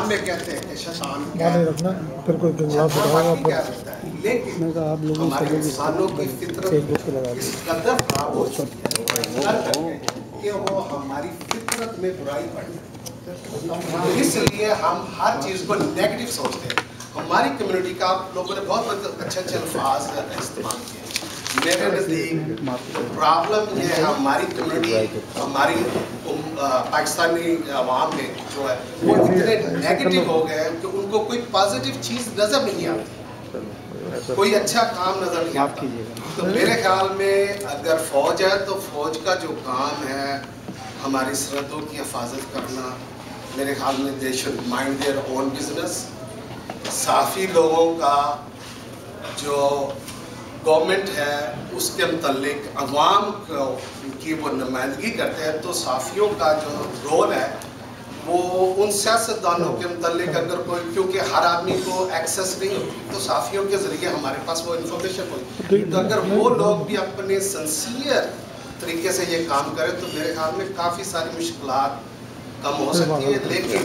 میں کہتے ہیں کہ شیطان رکھنا پھر کوئی گلاس اٹھاؤں گا پر لیکن آپ لوگوں ہمارے انسانوں کی فطرت اس قدر خراب ہو چکی ہے کہ وہ ہماری فطرت میں برائی پڑی، اس لیے ہم ہر چیز کو نیگیٹو سوچتے ہیں۔ ہماری کمیونٹی کا آپ لوگوں نے بہت اچھے اچھے الفاظ استعمال کیے۔ میرے نزدیک پرابلم یہ ہے ہماری کمیونٹی، ہماری پاکستانی عوام میں جو ہے وہ اتنے نیگیٹو ہو گئے کہ ان کو کوئی پازیٹیو چیز نظر نہیں آتی، کوئی اچھا کام نظر نہیں آتا۔ تو میرے خیال میں اگر فوج ہے تو فوج کا جو کام ہے ہماری سرحدوں کی حفاظت کرنا، میرے خیال میں they should mind their own business۔ صحافی لوگوں کا جو گورنمنٹ ہے اس کے متعلق عوام کی وہ نمائندگی کرتے ہیں، تو صحافیوں کا جو رول ہے وہ ان سیاستدانوں کے متعلق اگر کوئی، کیونکہ ہر آدمی کو ایکسیس نہیں ہوتی، تو صحافیوں کے ذریعے ہمارے پاس وہ انفارمیشن ہوئی، تو اگر وہ لوگ بھی اپنے سنسیئر طریقے سے یہ کام کریں تو میرے خیال میں کافی ساری مشکلات کم ہو سکتی ہیں۔ لیکن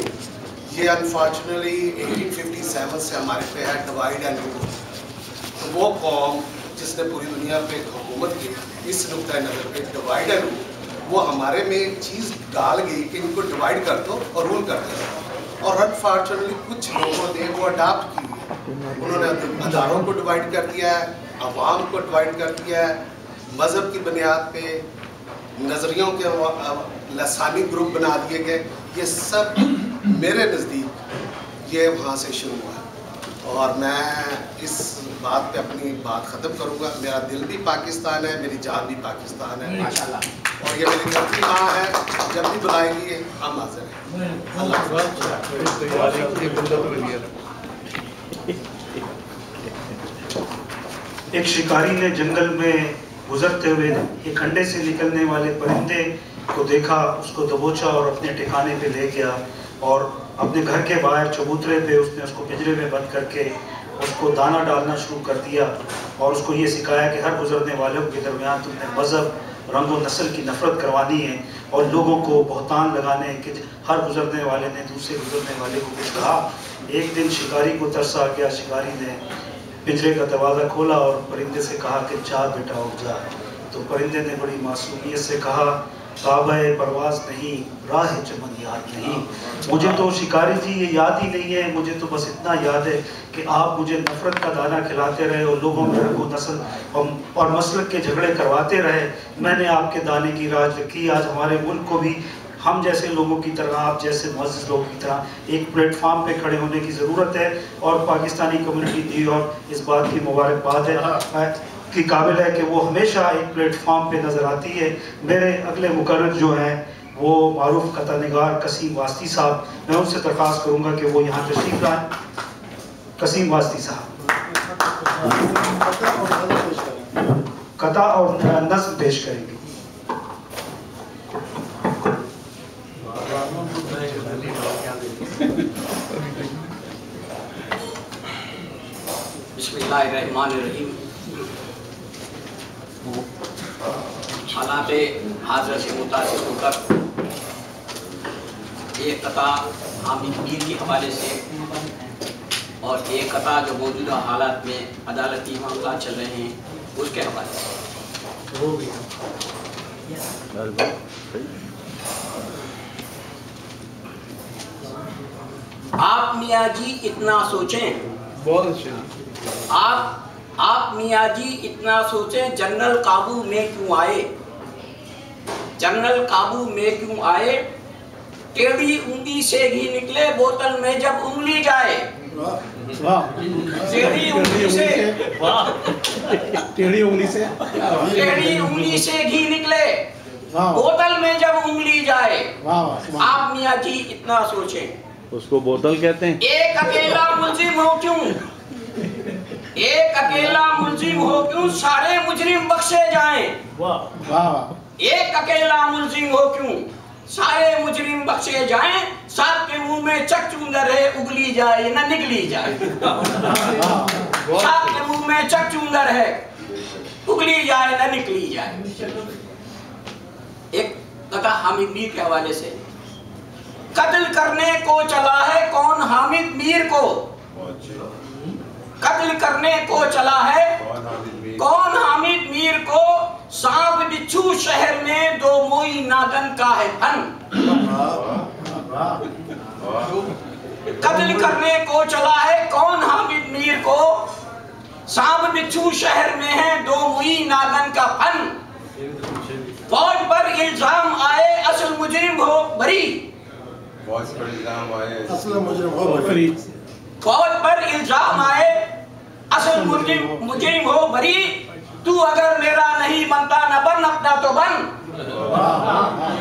یہ انفارچونیٹلی 1857 سے ہمارے پہ ہے ڈیوائیڈ اینڈ رول۔ تو وہ قوم جس نے پوری دنیا پہ حکومت کی، اس نقطۂ نظر پہ ڈیوائیڈ اینڈ رول، وہ ہمارے میں ایک چیز ڈال گئی کہ ان کو ڈیوائیڈ کر دو اور رول کر دو، اور انفارچونیٹلی کچھ لوگوں نے وہ اڈاپٹ کی ہے۔ انہوں نے اداروں کو ڈیوائیڈ کر دیا ہے، عوام کو ڈیوائیڈ کر دیا ہے، مذہب کی بنیاد پہ نظریوں کے لسانی گروپ بنا دیے گئے۔ یہ سب میرے نزدیک یہ وہاں سے شروع ہوا ہے، اور میں اس بات پہ اپنی بات ختم کروں گا۔ میرا دل بھی پاکستان ہے، میری جان بھی پاکستان ہے، اور یہ میری دھرتی ماں ہے، جب بھی بلائے گی ہم حاضر ہیں۔ ایک شکاری نے جنگل میں گزرتے ہوئے ایک انڈے سے نکلنے والے پرندے کو دیکھا، اس کو دبوچا اور اپنے ٹھکانے پہ لے گیا، اور اپنے گھر کے باہر چبوترے پہ اس نے اس کو پنجرے میں بند کر کے اس کو دانہ ڈالنا شروع کر دیا، اور اس کو یہ سکھایا کہ ہر گزرنے والوں کے درمیان تم نے مذہب، رنگ و نسل کی نفرت کروانی ہے، اور لوگوں کو بہتان لگانے کہ ہر گزرنے والے نے دوسرے گزرنے والے کو کچھ کہا۔ ایک دن شکاری کو ترس آ گیا، شکاری نے پنجرے کا دروازہ کھولا اور پرندے سے کہا کہ جا بیٹا اٹھ جا۔ تو پرندے نے بڑی معصومیت سے کہا کعبہ پرواز نہیں، راہ چمن یاد نہیں۔ مجھے تو شکاری جی یہ یاد ہی نہیں ہے، مجھے تو بس اتنا یاد ہے کہ آپ مجھے نفرت کا دانہ کھلاتے رہے اور لوگوں میں رنگ و نسل اور مسلک کے جھگڑے کرواتے رہے، میں نے آپ کے دانے کی راج رکھی۔ آج ہمارے ملک کو بھی ہم جیسے لوگوں کی طرح، آپ جیسے معزز لوگوں کی طرح ایک پلیٹ فارم پہ کھڑے ہونے کی ضرورت ہے، اور پاکستانی کمیونٹی دی اور اس بات کی مبارکباد ہے کی قابل ہے کہ وہ ہمیشہ ایک پلیٹ فارم پہ نظر آتی ہے۔ میرے اگلے مقرر جو ہیں وہ معروف قطع نگار قسیم واسطی صاحب، میں ان سے درخواست کروں گا کہ وہ یہاں تشریف لائیں۔ قسیم واسطی صاحب قطع اور نظم پیش کریں گے۔ بسم اللہ الرحمن الرحیم۔ حالات حاضر سے متاثر ہو کر ایک قطع حامد میر کے حوالے سے اور ایک قطع جو موجودہ حالات میں عدالتی معاملات چل رہے ہیں اس کے حوالے سے۔ آپ میاں جی اتنا سوچیں، آپ میاں جی اتنا سوچیں، جنرل قابو میں کیوں آئے، جنرل قابو میں کیوں آئے، ٹیڑھی انگلی سے ہی نکلے بوتل میں جب انگلی جائے، ٹیڑھی انگلی سے گھی نکلے بوتل میں جب انگلی جائے۔ آپ میاں جی اتنا سوچیں، اس کو بوتل کہتے ہیں۔ ایک اکیلا ملزم ہو کیوں، ایک اکیلا ملزم ہو کیوں، سارے مجرم بخشے جائیں، ایک اکیلا ملزم ہو کیوں، سارے مجرم بخشے جائیں، سب کے منہ میں چک چوندر ہے، اگلی جائے نہ نگلی جائے، سب کے منہ میں چک چوندر ہے، اگلی جائے نہ نکلی جائے۔ قطع حامد میر کے حوالے سے قتل کرنے کو چلا ہے کون میر کو قتل کرنے کو چلا ہے کون حامد میر کو سانپ بچھو شہر میں دو موئی ناگن کا ہے پھن قتل کرنے کو چلا ہے کون حامد میر کو سانپ بچھو شہر میں ہے دو موئی ناگن کا پھن فوج پر الزام آئے اصل مجرم ہو بری فوج پر الزام آئے اصل مجرم ہو بری فوج پر الزام آئے اصل مجرم ہو بری تو اگر میرا نہیں بنتا نہ بن اپنا تو بن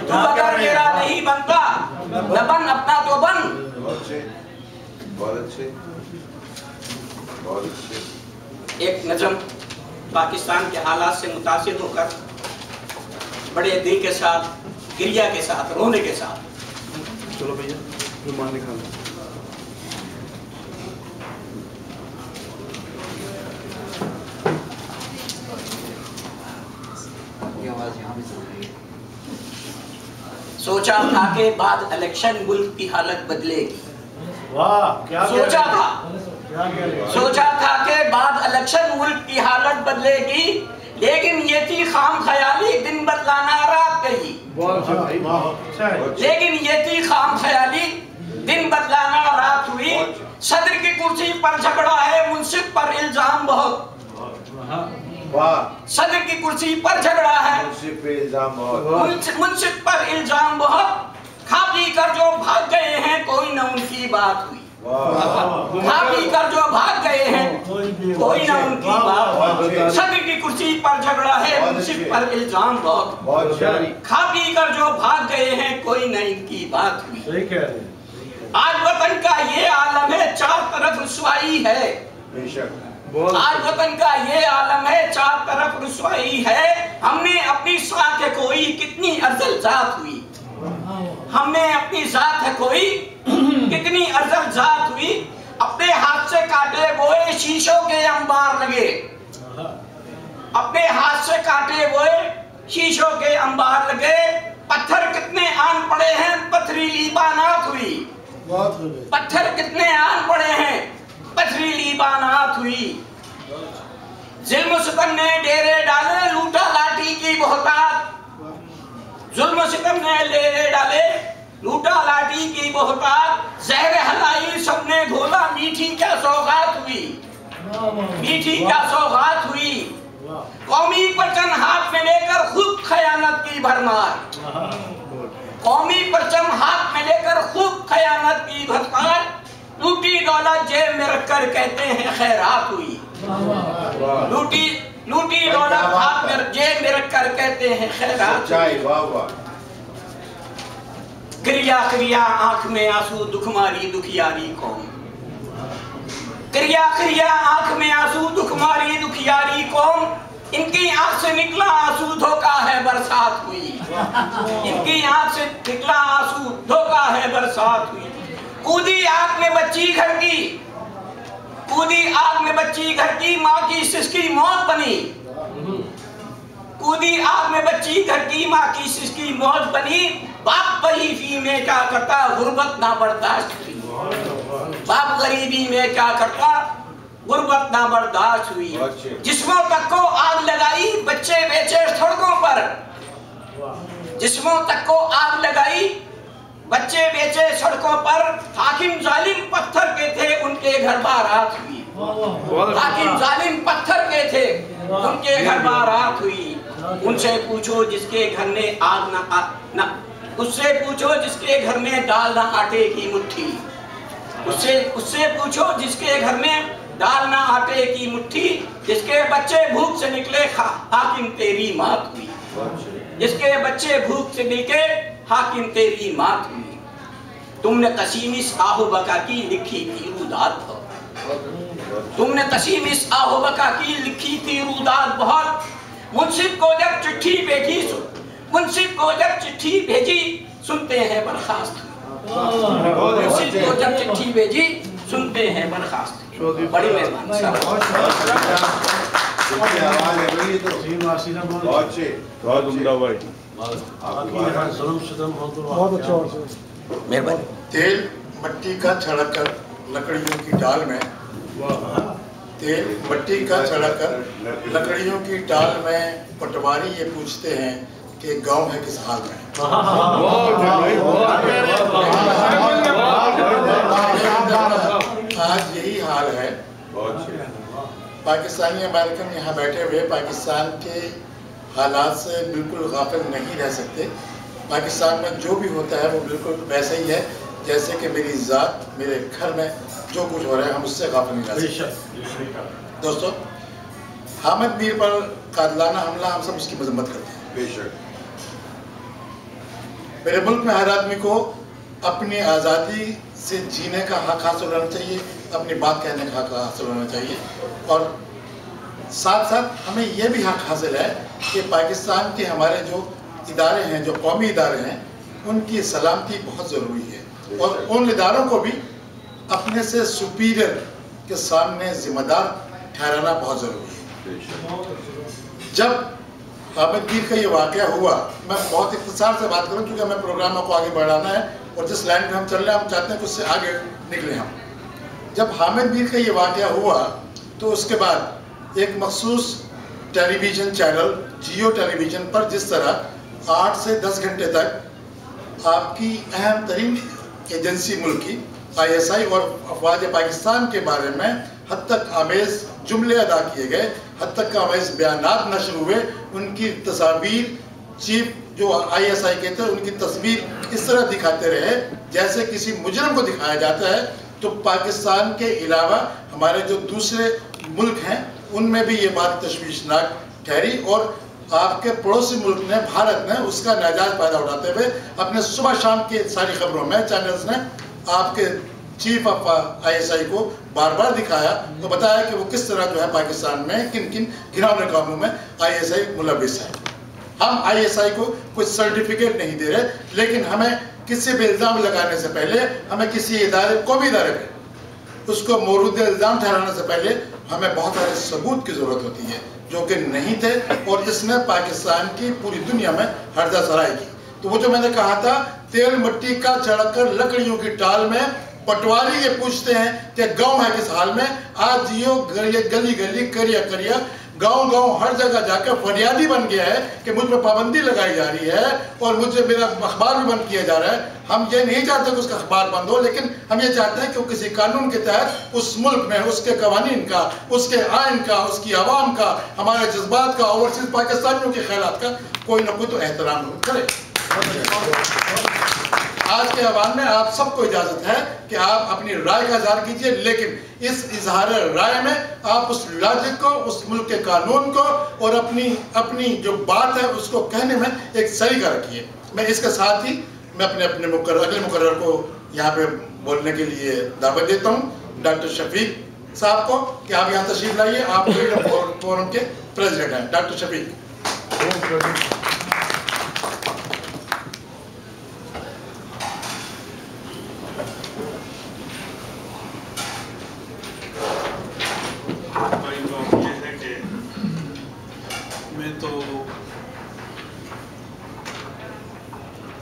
تو اگر میرا نہیں بنتا نہ بن اپنا تو بن بہت اچھے بہت اچھے ایک نظم پاکستان کے حالات سے متاثر ہو کر بڑے دل کے ساتھ گریہ کے ساتھ رونے کے ساتھ چلو بھیا رومان نکال سوچا تھا کہ بعد الیکشن ملک کی حالت بدلے گی سوچا تھا کہ بعد الیکشن ملک کی حالت بدلے گی لیکن یہ تھی خام خیالی دن بدلانا رات گئی لیکن یہ تھی خام خیالی دن بدلانا رات ہوئی صدر کی کرسی پر جھگڑا ہے منصف پر الزام بہت صدر کی کرسی پر جھگڑا ہے منصف پر الزام بہت کھا پی کر جو بھاگ گئے ہیں کوئی نہ ان کی بات ہوئی کھا پی کر جو بھاگ گئے ہیں کوئی نہ ان کی بات ہوئی صدر کی کرسی پر جھگڑا ہے منصف پر الزام بہت کھا پی کر جو بھاگ گئے ہیں کوئی نہ ان کی بات ہوئی آج وطن کا یہ عالم ہے چار طرف رسوائی ہے آج وطن کا یہ عالم ہے چار طرف رسوائی ہے ہم نے اپنی ساتھ ہے کوئی کتنی ارذل ذات ہوئی ہم نے اپنی ذات ہے کوئی کتنی ارذل ذات ہوئی اپنے ہاتھ سے کاٹے ہوئے شیشوں کے انبار لگے اپنے ہاتھ سے کاٹے ہوئے شیشوں کے انبار لگے پتھر کتنے آن پڑے ہیں پتھریلی بانات ہوئی پتھر کتنے آن پڑے ہیں پتھریلی بانات ہوئی ظلم و ستم نے ڈیرے ڈالے لوٹا لاٹھی کی بہتات ظلم و ستم نے ڈیرے ڈالے لوٹا لاٹھی کی بہتات زہر ہلائی سب نے گھولا میٹھی کیا سوغات ہوئی میٹھی کیا سوغات ہوئی قومی پرچم ہاتھ میں لے کر خوب خیانت کی بھرمار قومی پرچم ہاتھ میں لے کر خوب خیانت کی بھرمار لوٹی دولت جیب میں رکھ کر کہتے ہیں خیرات ہوئی لوٹی دولت ہاتھ میں جیب میں رکھ کر کہتے ہیں خیرات کریا کریا آنکھ میں آنسو دکھماری دکھیاری قوم کریا کریا آنکھ میں آنسو دکھماری دکھیاری قوم ان کی آنکھ سے نکلا آنسو دھوکا ہے برسات ہوئی ان کی آنکھ سے نکلا آنسو دھوکا ہے برسات ہوئی کودی آگ میں بچی گھر کی کودی آگ میں بچی گھر کی ماں کی سسکی موت بنی کودی آگ میں بچی گھر کی ماں کی سسکی موت بنی باپ غریبی میں کیا کرتا غربت نہ برداشت ہوئی باپ غریبی میں کیا کرتا غربت نہ برداشت ہوئی جسموں تک کو آگ لگائی بچے بیچے سڑکوں پر جسموں تک کو آگ لگائی بچے بیچے سڑکوں پر حاکم ظالم پتھر کے تھے ان کے گھر بارات ہوئی حاکم ظالم پتھر کے تھے ان کے گھر بارات ہوئی ان سے پوچھو جس کے گھر میں آگ نہ اس سے پوچھو جس کے گھر میں دال نہ آٹے کی مٹھی اس سے پوچھو جس کے گھر میں دال نہ آٹے کی مٹھی جس کے بچے بھوک سے نکلے حاکم تیری مات ہوئی جس کے بچے بھوک سے نکلے حاکم تیری مات ہوئی تم نے قسیم اس آہو بکا کی لکھی تھی روداد بہت تم نے قسیم اس آہو بکا کی لکھی تھی روداد بہت منصف کو جب چٹھی بھیجی منصف کو جب چٹھی بھیجی سنتے ہیں برخاست منصف کو جب چٹھی بھیجی سنتے ہیں برخاست بڑی مہربانی بہت اچھا تیل مٹی کا چھڑک کر लकड़ियों की डाल में, तेल मट्टी का चढ़ा कर लकड़ियों की डाल में, पटवारी ये पूछते हैं कि गांव है किस हाल में। आज यही हाल है। पाकिस्तानी अमेरिकन यहाँ बैठे हुए पाकिस्तान के हालात से बिल्कुल गाफिल नहीं रह सकते। पाकिस्तान में जो भी होता है वो बिल्कुल वैसे ही है जैसे कि मेरी ज़ात, मेरे घर में जो कुछ हो रहा है हम उससे गाफिल नहीं रह सकते। दोस्तों, हामिद मीर पर कातिलाना हमला, हम सब उसकी मजम्मत करते हैं। बेशक मेरे मुल्क में हर आदमी को अपनी आज़ादी से जीने का हक हासिल होना चाहिए, अपनी बात कहने का हक हासिल होना चाहिए, और साथ साथ हमें यह भी हक हासिल है कि पाकिस्तान के हमारे जो इदारे हैं, जो कौमी इदारे हैं, उनकी सलामती बहुत ज़रूरी है, और उन इदारों को भी अपने से सुपीरियर के सामने ज़िम्मेदार ठहराना बहुत ज़रूरी है। जब हामिद मीर का ये वाक़या हुआ, मैं बहुत इख्तिसार से बात करूं क्योंकि हमें प्रोग्रामों को आगे बढ़ाना है और जिस लाइन में हम चल रहे हैं हम चाहते हैं कि उससे आगे निकले हम। जब हामिद मीर का ये वाक़या हुआ तो उसके बाद एक मखसूस टेलीविज़न चैनल जियो टेलीविज़न पर जिस तरह 8 से 10 घंटे तक आपकी अहम तरीन एजेंसी मुल्क की ISI और अफवाज पाकिस्तान के बारे में हद तक आमेज़ जुमले अदा किए गए, हद तक आमेज़ बयानात नशर हुए, उनकी तस्वीर चीफ जो ISI के थे उनकी तस्वीर इस तरह दिखाते रहे जैसे किसी मुजरम को दिखाया जाता है। तो पाकिस्तान के अलावा हमारे जो दूसरे मुल्क हैं उनमें भी ये बात तशवीशनाक ठहरी, और आपके पड़ोसी मुल्क ने, भारत ने उसका नाजायज़ फ़ायदा उठाते हुए अपने सुबह शाम की सारी खबरों में चैनल्स ने आपके चीफ ऑफ ISI को बार बार दिखाया, तो बताया कि वो किस तरह जो है पाकिस्तान में किन किन घिनौने कामों में ISI मुलविस है। हम ISI को कुछ सर्टिफिकेट नहीं दे रहे, लेकिन हमें किसी पे इल्ज़ाम लगाने से पहले, हमें किसी इदारे को भी इदारे पे उसको मौरूद इल्ज़ाम ठहराने से पहले हमें बहुत सारे सबूत की ज़रूरत होती है जो कि नहीं थे, और इसने पाकिस्तान की पूरी दुनिया में हर्जा सराई की। तो वो जो मैंने कहा था, तेल मट्टी का चढ़कर लकड़ियों की टाल में, पटवारी ये पूछते हैं कि गांव है किस हाल में। आज जियो गली गली करिया करिया गांव गांव हर जगह जाकर फरियादी बन गया है कि मुझ पर पाबंदी लगाई जा रही है और मुझे मेरा अखबार भी बंद किया जा रहा है। हम ये नहीं चाहते कि उसका अखबार बंद हो, लेकिन हम ये चाहते हैं कि किसी कानून के तहत उस मुल्क में उसके कवानीन का, उसके आइन का, उसकी आवाम का, हमारे जज्बात का, ओवरसीज पाकिस्तानियों के ख्यालात का कोई ना कोई तो एहतराम करे। आज के अवान में आप सबको इजाजत है कि आप अपनी राय का इजहार कीजिए, लेकिन इस इजहार राय में आप उस लॉजिक को, उस मुल्क के कानून को और अपनी जो बात है उसको कहने में एक सलीका रखिए। मैं इसके साथ ही मैं अपने अगले मुकर्रर को यहाँ पे बोलने के लिए दावत देता हूँ, डॉक्टर शफीक साहब को, कि आप यहाँ तशरीफ लाइए। आप फ्रीडम फोरम के प्रेसिडेंट हैं, डॉक्टर शफीक।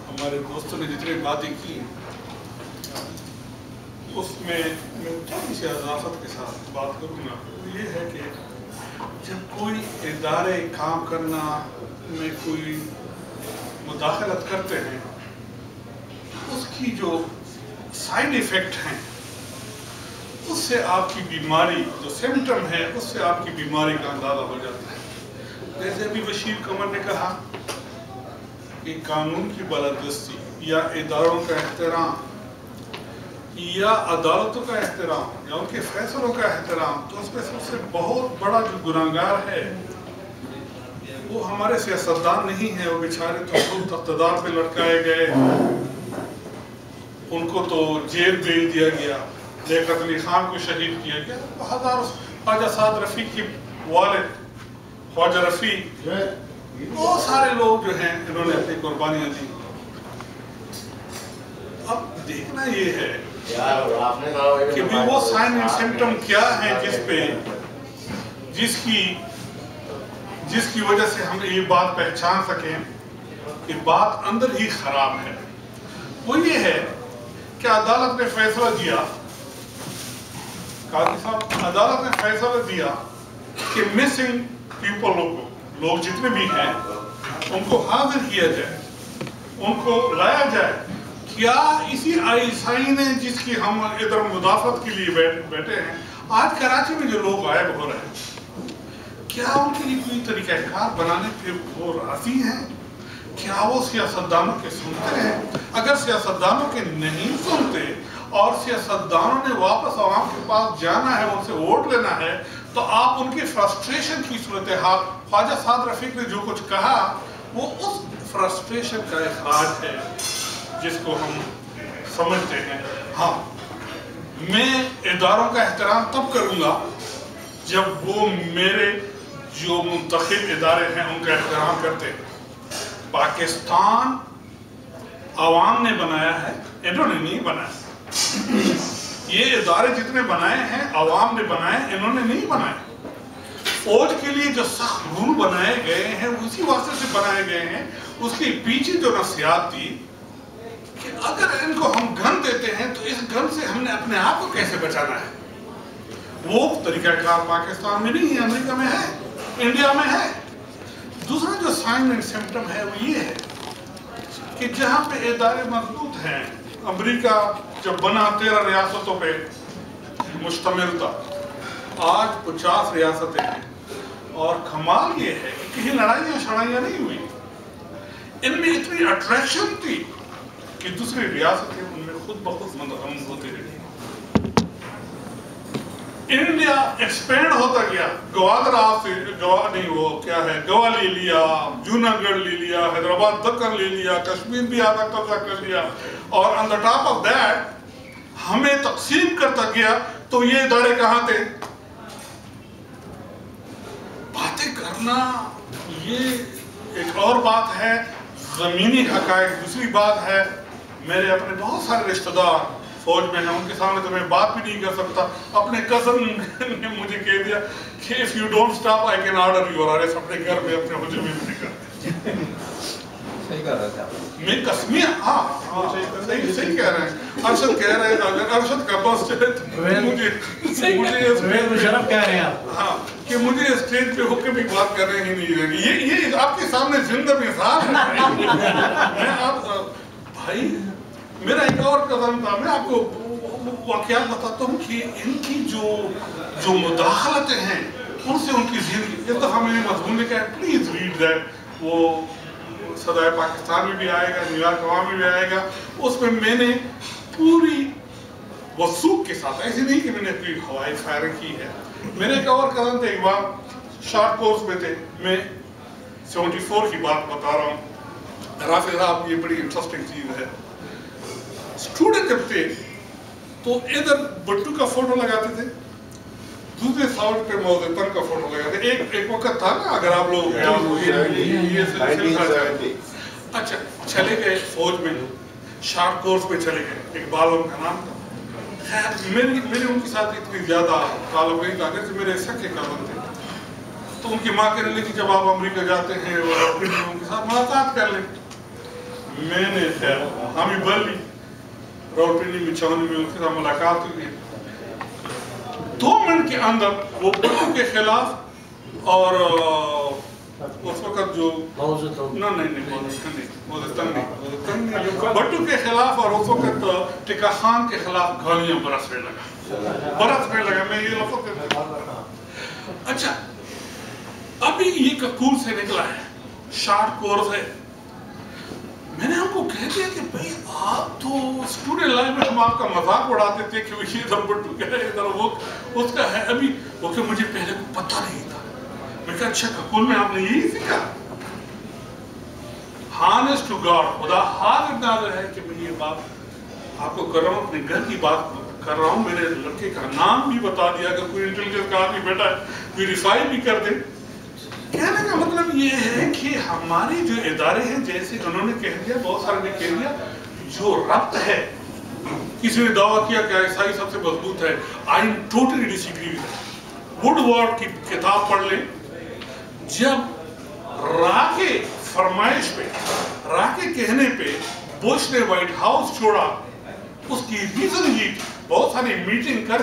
हमारे दोस्तों ने जितनी बातें की उसमें मैं थोड़ी सी अज़ाफ़त के साथ बात करूँगा। ये है कि जब कोई इदारे काम करना में कोई मुदाखलत करते हैं, उसकी जो साइड इफ़ेक्ट हैं उससे आपकी बीमारी, जो सिम्टम है उससे आपकी बीमारी का अंदाज़ा हो जाता है। जैसे अभी बशीर कमर ने कहा कि कानून की बालादस्ती या इदारों का एहतराम या अदालतों का एहतराम या उनके फैसलों का एहतराम, तो उसमें सबसे बहुत बड़ा जो गुनाहगार है वो हमारे सियासतदान नहीं है। वो बेचारे तो खुद इक़्तिदार पे लटकाए गए, उनको तो जेल भेज दिया गया, लियाकत अली खान को शहीद किया गया, हज़ारों, ख्वाजा साद रफ़ी की वालिद ख्वाजा रफ़ी, बहुत सारे लोग जो हैं इन्होंने अपनी कुर्बानियाँ दी। अब देखना ये है कि भी वो साइन एंड सिम्टम क्या है जिसकी वजह से हम ये बात पहचान सकें कि बात अंदर ही खराब है। वो ये है कि अदालत ने फैसला दिया काजी साहब, अदालत ने फैसला दिया कि मिसिंग पीपलों को, लोग जितने भी हैं, उनको हाजिर किया जाए, उनको लाया जाए। क्या इसी आईएसआई ने, जिसकी हम इधर मुदाफत के लिए बैठे हैं, आज कराची में जो लोग गायब हो रहे हैं, क्या उनके लिए कोई तरीक़ाकार बनाने पे वो राजी हैं? क्या वो सियासतदानों के सुनते हैं? अगर सियासतदानों के नहीं सुनते और सियासतदानों ने वापस आवाम के पास जाना है, उनसे वोट लेना है, तो आप उनकी फ्रस्ट्रेशन की सूरत हाल, ख्वाजा साद रफीक ने जो कुछ कहा, वो उस फ्रस्ट्रेशन का इखराज है जिसको हम समझते हैं। हाँ, मैं इदारों का एहतराम तब करूँगा जब वो मेरे जो मुंतखब इदारे हैं उनका एहतराम करते हैं। पाकिस्तान आवाम ने बनाया है, इन्होंने नहीं बनाया। ये इदारे जितने बनाए हैं आवाम ने बनाए, इन्होंने नहीं बनाए। फौज के लिए जो सख्त रूल बनाए गए हैं उसी वास्ते से बनाए गए हैं। उसके पीछे जो नसीहत थी कि अगर इनको हम गन देते हैं तो इस गन से हमने अपने आप को कैसे बचाना है, वो तरीकाकार पाकिस्तान में नहीं है, अमेरिका में है, इंडिया में है। दूसरा जो साइन एंड सिम्टम है वो ये है कि जहाँ पे इदारे मजबूत हैं, अमेरिका जब बना 13 रियासतों पे मुश्तमिल था, आज 50 रियासतें हैं। और कमाल ये है कि कहीं लड़ाइयाँ शड़ाइयाँ नहीं हुई, इनमें इतनी अट्रैक्शन थी कि दूसरी रियासतें उनमें खुद ब खुद मुंतखब होती रही। इंडिया एक्सपेंड होता गया, गवादरा से गवा ले लिया, जूनागढ़ ले लिया, हैदराबाद दक्कन ले लिया, कश्मीर भी आधा कब्जा कर लिया, और on the top of that हमें तकसीम करता गया। तो ये इदारे कहाँ थे? बातें करना ये एक और बात है, जमीनी हकायक दूसरी बात है। मेरे अपने बहुत सारे रिश्तेदार फौज में हैं, उनके सामने तो मैं बात भी नहीं कर सकता। अपने कजन ने मुझे कह दिया कि if you don't stop I can order your arrest. अपने घर में अपने हुजूर में नहीं कर सही कह रहे थे मैं कसमिया। हाँ सही कह रहे हैं। अरशद कह रहे हैं अगर अरशद का बस चले तो मुझे शरफ कह रहे हैं आप, हाँ, कि मुझे स्टेज पे होकर भी बात करने ही नहीं देंगे। ये आपके सामने जिंदा मिसाल है। मैं आप भाई, मेरा एक और कदम था, मैं आपको वाकया बताता हूँ कि इनकी जो मुदाखलतें हैं उनसे उनकी जिंदगी। इस दफ़ा मैंने मजमून लिखा है, प्लीज रीड दैट। वो सदाए पाकिस्तान में भी आएगा, न्यूयॉर्क अवाम में भी आएगा। उसमें मैंने पूरी वसूख के साथ, ऐसे नहीं कि मैंने कोई हवाई फायरिंग की है। मेरे एक और कदम थे, एक बार शॉर्ट कोर्स में थे, मैं 74 की बात बता रहा हूँ। राफिज साहब, ये बड़ी इंटरेस्टिंग चीज़ है। स्टूडेंट जब थे तो इधर बट्टू का फोटो लगाते थे, दूसरे साइड पे मौजूदन का फोटो लगाते थे। एक वक्त था ना, अगर आप लोग अच्छा चले गए फौज में, शॉर्ट कोर्स पे चले गए, इकबाल उनका नाम था। खैर मेरे उनके साथ इतनी ज्यादा ताल्लुक नहीं था, जैसे मेरे सके कजन थे। तो उनकी माँ कहने लगी जब आप अमेरिका जाते हैं और उनके साथ मुलाकात कर लें। मैंने खैर हामी बल ली, रावलपिंडी में 54 में उनके साथ मुलाकात हुई। 2 मिनट के अंदर वो बट्टू के खिलाफ और उस वक्त जो बट्टू के खिलाफ और उस वक्त टिक्का खान के खिलाफ गालियां बरसने लगा। मैं ये लफ्ज़ अच्छा, अभी ये ककूल से निकला है, शॉर्ट कोर्स है। मैंने हमको कह दिया कि भाई आप तो स्टूडेंट लाइफ में हम आपका मजाक उड़ाते थे कि ये इधर बट्टू क्या है, इधर वो उसका है। अभी वो कि मुझे पहले पता नहीं था। मैं कहा अच्छा ककूल में आपने यही सीखा? हानेस्ट टू गॉड, खुदा हाजिर नाज़िर है कि मैं ये बात आपको कर रहा हूँ, अपने घर की बात कर रहा हूँ। मेरे लड़के का नाम भी बता दिया, अगर कोई इंटेलिजेंस का आदमी बेटा वेरीफाई भी कर दे। कहने का मतलब ये है कि हमारे जो इदारे हैं, जैसे उन्होंने कह दिया, बहुत सारे ने कह दिया, जो रब्त है, किसी ने दावा किया कि आईएसआई सबसे मजबूत है। I am totally disagree with that. Woodward की किताब पढ़ लें। जब राके फरमाइश पे, राके कहने पे बुश ने व्हाइट हाउस छोड़ा, उसकी रीजन ये बहुत सारी मीटिंग कर